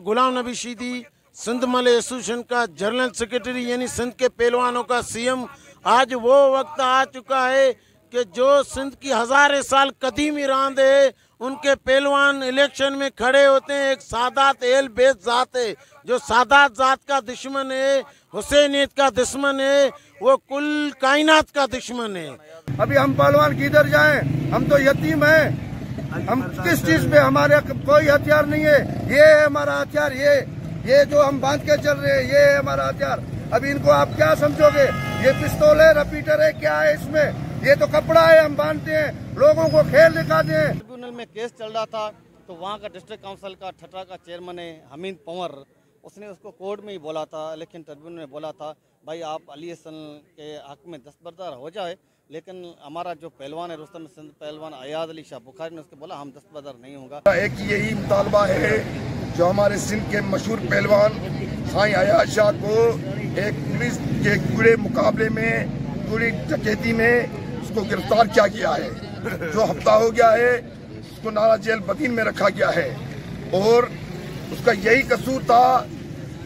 गुलाम नबी शीदी सिंध मल एसोसिएशन का general secretary यानी सिंध के पहलवानों का सीएम। आज वो वक्त आ चुका है कि जो सिंध की हज़ारे साल कदीमी रांद है, उनके पहलवान इलेक्शन में खड़े होते हैं। एक सादात एल बेस जात है, जो सादात जात का दुश्मन है, हुसैनियत का दुश्मन है, वो कुल कायनात का दुश्मन है। अभी हम पहलवान किधर जाएं? हम तो यतीम हैं। हम किस चीज पे, हमारे कोई हथियार नहीं है। ये है हमारा हथियार, ये जो हम बांध के चल रहे हैं, ये है हमारा हथियार। अभी इनको आप क्या समझोगे? ये पिस्तौल है, रिपीटर है, क्या है इसमें? ये तो कपड़ा है, हम बांधते हैं, लोगों को खेल दिखाते हैं। ट्रिब्यूनल में केस चल रहा था तो वहाँ का डिस्ट्रिक्ट काउंसिल का ठट्टा का चेयरमैन है हमीद पंवर, उसने उसको कोर्ट में ही बोला था, इलेक्शन ट्रिब्यूनल में बोला था भाई आप अली हसन के हक में दस्तबरदार हो जाए, लेकिन हमारा जो पहलवान है रुस्तम सिंध पहलवान अयाज अली शाह बुखारी ने उसके बोला हम दस्तबरदार नहीं होगा। एक यही मुतालबा है जो हमारे सिंध के मशहूर पहलवान साईं अयाज शाह को एक पुलिस के कूड़े मुकाबले में, कूड़ी डकैती में उसको गिरफ्तार किया गया है। जो हफ्ता हो गया है उसको नारा जेल बदीन में रखा गया है और उसका यही कसूर था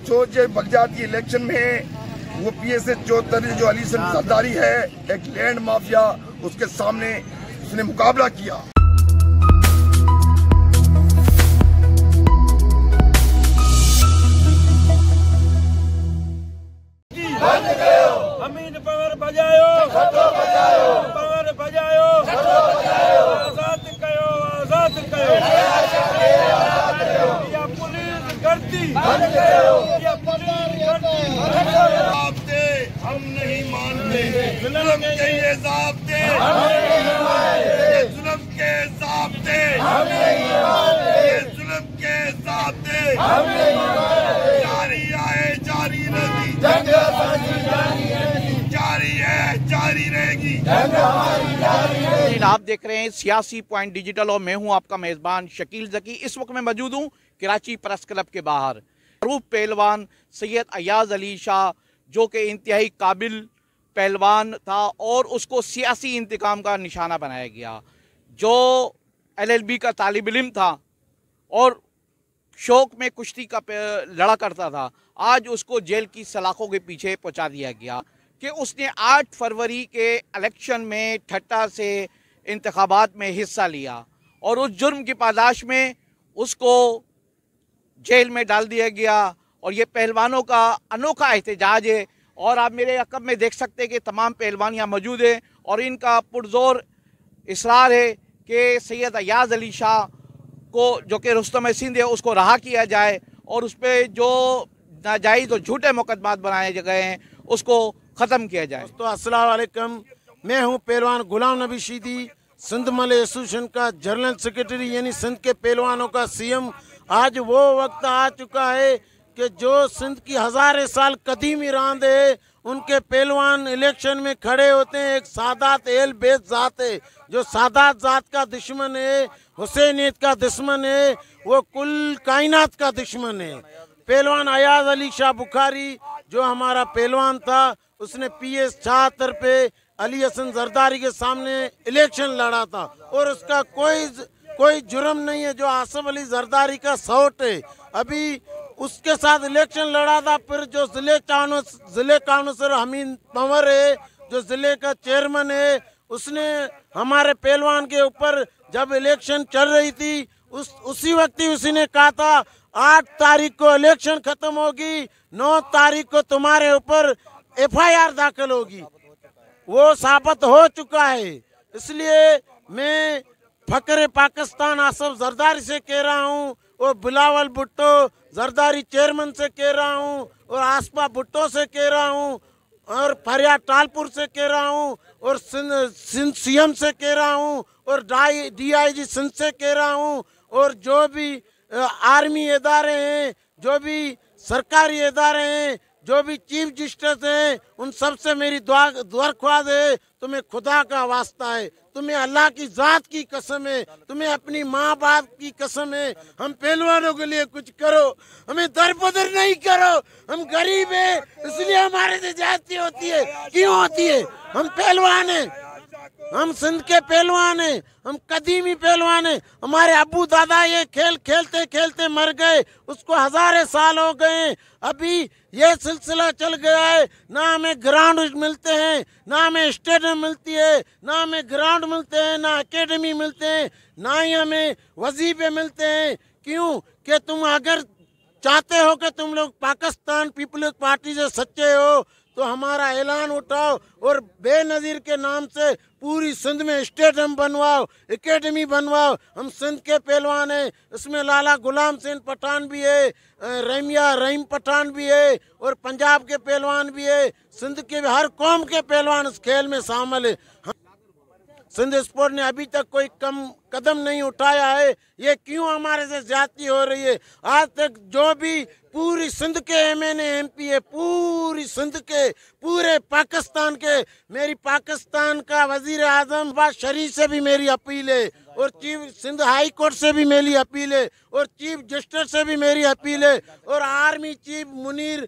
जो बगजाती इलेक्शन में वो पीएसए जो अली हसन सरदारी है, एक लैंड माफिया, उसके सामने उसने मुकाबला किया। हमीद पंवर बजायो, पंवर बजायो, आजाद कयो, आजाद कयो। या पुलिस गर्दी, या पुलिस गर्दी। हम नहीं मानते जुल्म के ये ज़ाब्ते, ये जुल्म के ज़ाब्ते, ये जुल्म के ज़ाब्ते जारी आए, जारी रहेगी, जारी है, जारी रहेगी। आप देख रहे हैं सियासी पॉइंट डिजिटल और मैं हूं आपका मेजबान शकील जकी। इस वक्त मैं मौजूद हूं कराची प्रेस क्लब के बाहर। मरूफ पहलवान सैयद अयाज अली शाह जो कि इंतहाई काबिल पहलवान था और उसको सियासी इंतकाम का निशाना बनाया गया, जो LLB का तालिब इल्म था और शौक में कुश्ती का लड़ा करता था, आज उसको जेल की सलाखों के पीछे पहुंचा दिया गया कि उसने 8 फरवरी के इलेक्शन में ठट्टा से इंतखाबात में हिस्सा लिया और उस जुर्म की पादाश में उसको जेल में डाल दिया गया। और ये पहलवानों का अनोखा एहतजाज है और आप मेरे अकब में देख सकते हैं कि तमाम पहलवान यहाँ मौजूद हैं और इनका पुरजोर इसरार है कि सैयद अयाज अली शाह को जो कि रुस्तम सिंध है उसको रहा किया जाए और उस पर जो नाजायज़ और झूठे मुकदमात बनाए गए हैं उसको ख़त्म किया जाए। तो अस्सलाम वालेकुम, मैं हूँ पहलवान गुलाम नबी शीदी सिंध मल एसोसिएशन का जनरल सेक्रेटरी यानी सिंध के पहलवानों का सीएम। आज वो वक्त आ चुका है कि जो सिंध की हज़ारे साल कदीमी रांद है, उनके पहलवान इलेक्शन में खड़े होते हैं। एक सादात एल बेस जात है, जो सादात जात का दुश्मन है, हुसैनियत का दुश्मन है, वो कुल कायनात का दुश्मन है। पहलवान अयाज अली शाह बुखारी जो हमारा पहलवान था, उसने PS 76 पे अली हसन जरदारी के सामने इलेक्शन लड़ा था और उसका कोई जुर्म नहीं है, जो आसिफ अली जरदारी का सौट है। अभी उसके साथ इलेक्शन लड़ा था। फिर जो जिले काउंसिलर हमीद पंवर है, जो जिले का चेयरमैन है, उसने हमारे पहलवान के ऊपर जब इलेक्शन चल रही थी उसी वक्त ही उसने कहा था 8 तारीख को इलेक्शन खत्म होगी, 9 तारीख को तुम्हारे ऊपर FIR दाखिल होगी। वो साबित हो चुका है। इसलिए मैं फकर पाकिस्तान आसिफ जरदारी से कह रहा हूँ और बिलावल भुट्टो जरदारी चेयरमैन से कह रहा हूँ और आसपा भुट्टो से कह रहा हूँ और फरियाद टालपुर से कह रहा हूँ और सिंध CM से कह रहा हूँ और DIG सिंध से कह रहा हूँ और जो भी आर्मी इदारे हैं, जो भी सरकारी इदारे हैं, जो भी चीफ जस्टिस हैं, उन सब से मेरी दरख्वास्त है, तुम्हें खुदा का वास्ता है, तुम्हें अल्लाह की ज़ात की कसम है, तुम्हें अपनी माँ बाप की कसम है, हम पहलवानों के लिए कुछ करो, हमें दरबदर नहीं करो। हम गरीब हैं इसलिए हमारे से ज्यादती होती है। क्यों होती है? हम पहलवान हैं। हम सिंध के पहलवान हैं, हम कदीमी पहलवान हैं। हमारे अब्बू दादा ये खेल खेलते खेलते मर गए, उसको हजारे साल हो गए। अभी ये सिलसिला चल गया है, ना हमें ग्राउंड मिलते हैं, ना हमें स्टेडियम मिलती है, ना हमें ग्राउंड मिलते हैं, ना एकेडमी मिलते हैं, ना ही हमें वजीफे मिलते हैं। क्यों कि तुम अगर चाहते हो कि तुम लोग पाकिस्तान पीपल्स पार्टी से सच्चे हो तो हमारा ऐलान उठाओ और बेनज़ीर के नाम से पूरी सिंध में स्टेडियम बनवाओ, एकेडमी बनवाओ। हम सिंध के पहलवान हैं, इसमें लाला गुलाम सिंह पठान भी है, रहीम पठान भी है और पंजाब के पहलवान भी है। सिंध के हर कौम के पहलवान इस खेल में शामिल है। सिंध स्पोर्ट ने अभी तक कोई कदम नहीं उठाया है। ये क्यों हमारे से ज्यादती हो रही है? आज तक जो भी पूरी सिंध के MNA MP है, पूरी सिंध के, पूरे पाकिस्तान के, मेरी पाकिस्तान का वजीर आजम नवाज शरीफ से भी मेरी अपील है और चीफ सिंध हाई कोर्ट से भी मेरी अपील है और चीफ जस्टिस से भी मेरी अपील है और आर्मी चीफ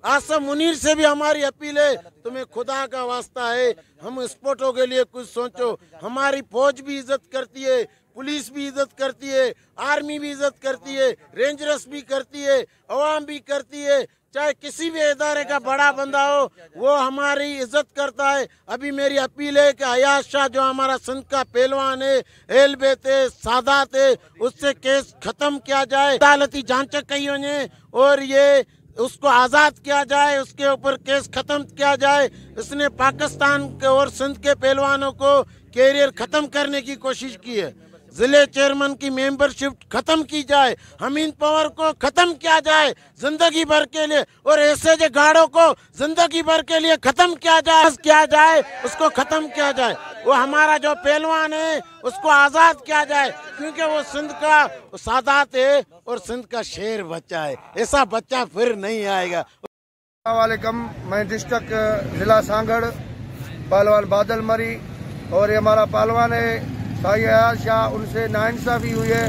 आसम मुनीर से भी हमारी अपील है। तुम्हें खुदा का वास्ता है, हम स्पोर्टों के लिए कुछ सोचो। हमारी फौज भी इज्जत करती है, पुलिस भी इज्जत करती है, आर्मी भी इज्जत करती है, रेंजर्स भी करती है, अवाम भी करती है। चाहे किसी भी इदारे का बड़ा बंदा हो, वो हमारी इज्जत करता है। अभी मेरी अपील है कि अयाज शाह जो हमारा सिंध का पहलवान है, एलबेत है, सादात है, उससे केस खत्म किया जाए, अदालती जांच कई वने और ये उसको आज़ाद किया जाए, उसके ऊपर केस खत्म किया जाए। इसने पाकिस्तान के और सिंध के पहलवानों को कैरियर खत्म करने की कोशिश की है। जिले चेयरमैन की मेंबरशिप खत्म की जाए, हमीद पंवर को खत्म किया जाए जिंदगी भर के लिए और ऐसे जो गाड़ों को जिंदगी भर के लिए खत्म किया जाए उसको खत्म किया जाए। वो हमारा जो पहलवान है उसको आज़ाद किया जाए, क्योंकि वो सिंध का सादात है और सिंध का शेर बच्चा है। ऐसा बच्चा फिर नहीं आएगा। वालेकुम, मैं डिस्ट्रिक्ट जिला सांगड़ पहलवान बादल मरी और ये हमारा पहलवान है साई अयाज शाह। उनसे नाइंसाफी हुई है,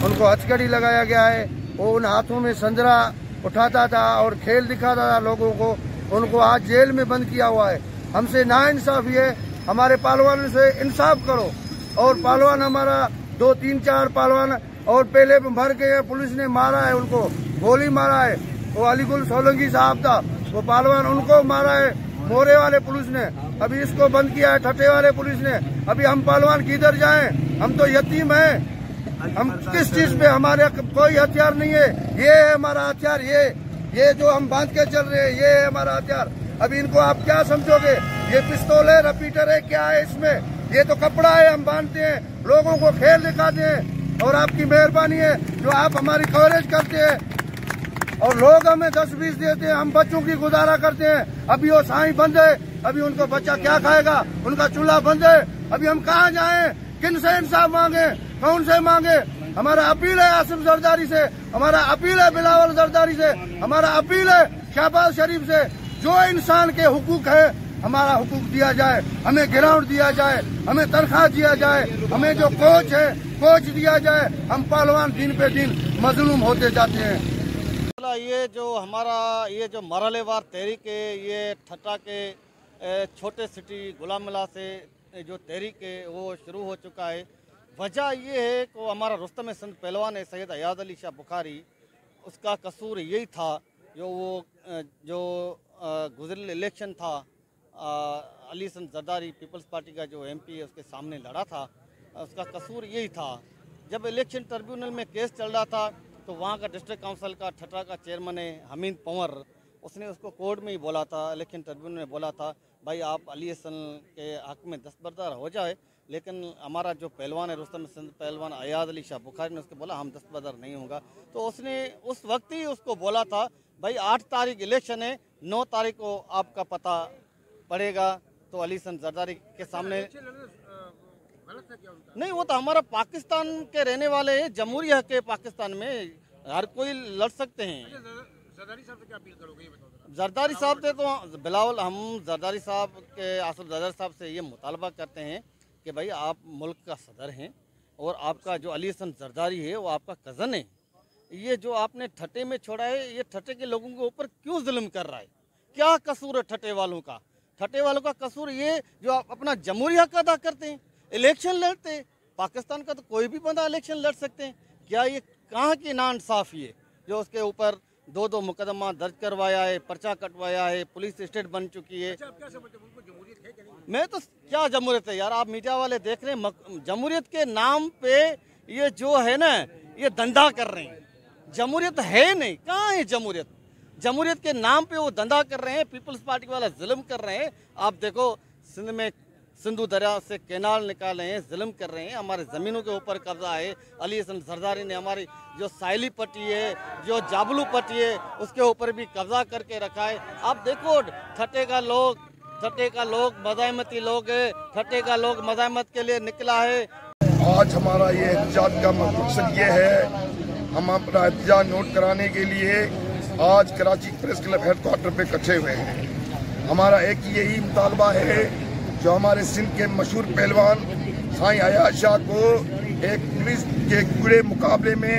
उनको हथकड़ी लगाया गया है। वो उन हाथों में संजरा उठाता था और खेल दिखाता था लोगों को, उनको आज जेल में बंद किया हुआ है। हमसे नाइंसाफी है, हमारे पहलवान से इंसाफ करो। और पहलवान हमारा 2, 3, 4 पहलवान और पहले मर गए, पुलिस ने मारा है, उनको गोली मारा है। वो अलीगुल सोलंकी साहब था, वो पहलवान, उनको मारा है मोरे वाले पुलिस ने। अभी इसको बंद किया है ठट्टे वाले पुलिस ने। अभी हम पहलवान किधर जाएं? हम तो यतीम हैं। हम किस चीज पे, हमारे कोई हथियार नहीं है। ये है हमारा हथियार, ये जो हम बांध के चल रहे हैं, ये है हमारा हथियार। अभी इनको आप क्या समझोगे? ये पिस्तौल है, रिपीटर है, क्या है इसमें? ये तो कपड़ा है, हम बांधते हैं, लोगों को खेल दिखाते हैं। और आपकी मेहरबानी है जो आप हमारी कवरेज करते हैं और लोग हमें 10-20 देते हैं, हम बच्चों की गुजारा करते हैं। अभी वो साई बंद है, अभी उनको बच्चा क्या खाएगा? उनका चूल्हा बंद है। अभी हम कहाँ जाएं? किन से इंसाफ मांगे? कौन से मांगे? हमारा अपील है आसिम जरदारी से, हमारा अपील है बिलावल जरदारी से, हमारा अपील है शहबाज शरीफ से। जो इंसान के हुकूक है हमारा हुकूक दिया जाए, हमें ग्राउंड दिया जाए, हमें तनख्वाह दिया जाए, हमें जो कोच है कोच दिया जाए। हम पहलवान दिन पे दिन मजलूम होते जाते हैं। ये जो हमारा ये जो मरहलेवार तहरीक है, ये ठट्टा के छोटे सिटी गुलामला से जो तहरीक है वो शुरू हो चुका है। वजह ये है कि हमारा रुस्तम सिंध पहलवान है सैयद अयाज अली शाह बुखारी, उसका कसूर यही था जो गुज़िर इलेक्शन था, अली हसन जरदारी पीपल्स पार्टी का जो MP है उसके सामने लड़ा था, उसका कसूर यही था। जब इलेक्शन ट्रिब्यूनल में केस चल रहा था तो वहाँ का डिस्ट्रिक्ट काउंसिल का ठट्टा का चेयरमैन है हमीद पंवर, उसने उसको कोर्ट में ही बोला था, इलेक्शन ट्रिब्यूनल में बोला था भाई आप अली हसन के हक में दस्तबरदार हो जाए। लेकिन हमारा जो पहलवान है रुस्तम सिंध पहलवान अयाज अली शाह बुखारी ने उसको बोला हम दस्तबरदार नहीं होगा। तो उसने उस वक्त ही उसको बोला था भाई 8 तारीख इलेक्शन है, 9 तारीख को आपका पता पड़ेगा। तो अली हसन जरदारी के सामने नहीं, वो तो हमारा पाकिस्तान के रहने वाले हैं, जमहूरी हक है पाकिस्तान में, हर कोई लड़ सकते हैं। जरदारी साहब से क्या अपील करोगे? जरदारी साहब से तो बिलावल, हम जरदारी साहब के आसिफ जरदारी साहब से ये मुतालबा करते हैं कि भाई आप मुल्क का सदर हैं और आपका जो अली हसन जरदारी है वो आपका कज़न है। ये जो आपने ठट्टे में छोड़ा है, ये ठट्टे के लोगों के ऊपर क्यों जुल्म कर रहा है? क्या कसूर है ठट्टे वालों का? ठट्टे वालों का कसूर ये जो अपना जमहूरी हक अदा करते हैं, इलेक्शन लड़ते हैं। पाकिस्तान का तो कोई भी बंदा इलेक्शन लड़ सकते हैं। क्या ये कहाँ की नाइंसाफ़ी है जो उसके ऊपर 2-2 मुकदमा दर्ज करवाया है, पर्चा कटवाया है, पुलिस स्टेट बन चुकी है। मैं तो क्या जमहूरियत है यार, आप मीडिया वाले देख रहे हैं, जमहूरियत के नाम पे ये जो है ना ये धंधा कर रहे हैं। जमहूरियत है नहीं, कहाँ है जमहूरियत? जमहूरियत के नाम पे वो धंधा कर रहे हैं, पीपल्स पार्टी वाला जुल्म कर रहे हैं। आप देखो सिंध में सिंधु दरिया से कैनाल निकाले हैं, जुल्म कर रहे हैं, हमारे ज़मीनों के ऊपर कब्जा है। अली हसन जरदारी ने हमारी जो साइली पट्टी है, जो जाबलू पट्टी है, उसके ऊपर भी कब्जा करके रखा है। आप देखो ठट्टे का लोग मज़ाहमती लोग है, ठट्टे का लोग मज़ाहमत के लिए निकला है। आज हमारा ये एहतजाज का मकसद ये है, हम अपना एहतजाज नोट कराने के लिए आज कराची प्रेस क्लब हेडक्वार्टर पे इकट्ठे हुए हैं। हमारा एक यही मुतालबा है जो हमारे सिंध के मशहूर पहलवान साईं अयाज शाह को एक पुलिस के कूड़े मुकाबले में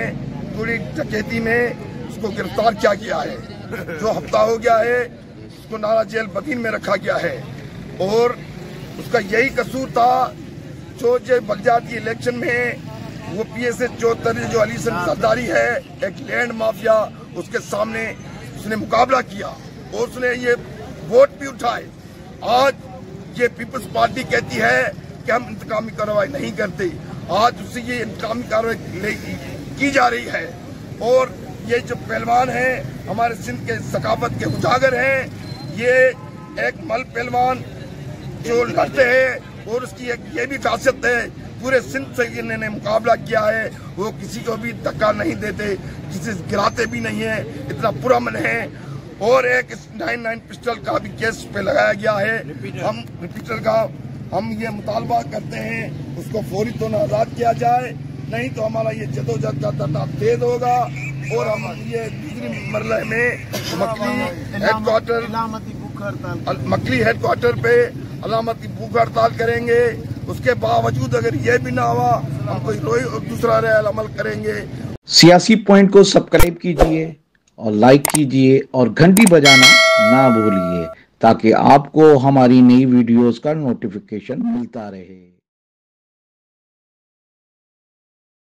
कूड़ी डकैती में उसको गिरफ्तार किया गया है। जो हफ्ता हो गया है उसको नाला जेल बदीन में रखा गया है और उसका यही कसूर था जो बगदादी इलेक्शन में वो पीएसए जो अली हसन जरदारी है, एक लैंड माफिया, उसके सामने उसने मुकाबला किया और उसने ये वोट भी उठाए। आज ये पीपल्स पार्टी कहती है कि हम इंतकामी कार्रवाई नहीं करते। आज उससे ये इंतकामी कार्रवाई की जा रही है और ये जो पहलवान हैं हमारे सिंध के सकाफत के उजागर हैं। ये एक मल पहलवान जो लड़ते हैं और उसकी एक ये भी खासियत है, पूरे सिंध से इन्होंने मुकाबला किया है, वो किसी को भी धक्का नहीं देते, किसी से गिराते भी नहीं है, इतना पुरअमन है। और एक 99 पिस्टल का भी केस पे लगाया गया है। हम रिपीटर का हम ये मुतालबा करते हैं उसको फौरी तौर पर आज़ाद किया जाए, नहीं तो हमारा ये जदोजहद का धरना तेज होगा और हम ये दूसरी मरले में मकली हेडक्वार्टर पे अलामती भूख हड़ताल करेंगे। उसके बावजूद अगर ये भी ना हुआ हम कोई दूसरा रैल अमल करेंगे। सियासी पॉइंट को सब्सक्राइब कीजिए और लाइक कीजिए और घंटी बजाना ना भूलिए ताकि आपको हमारी नई वीडियोस का नोटिफिकेशन मिलता रहे।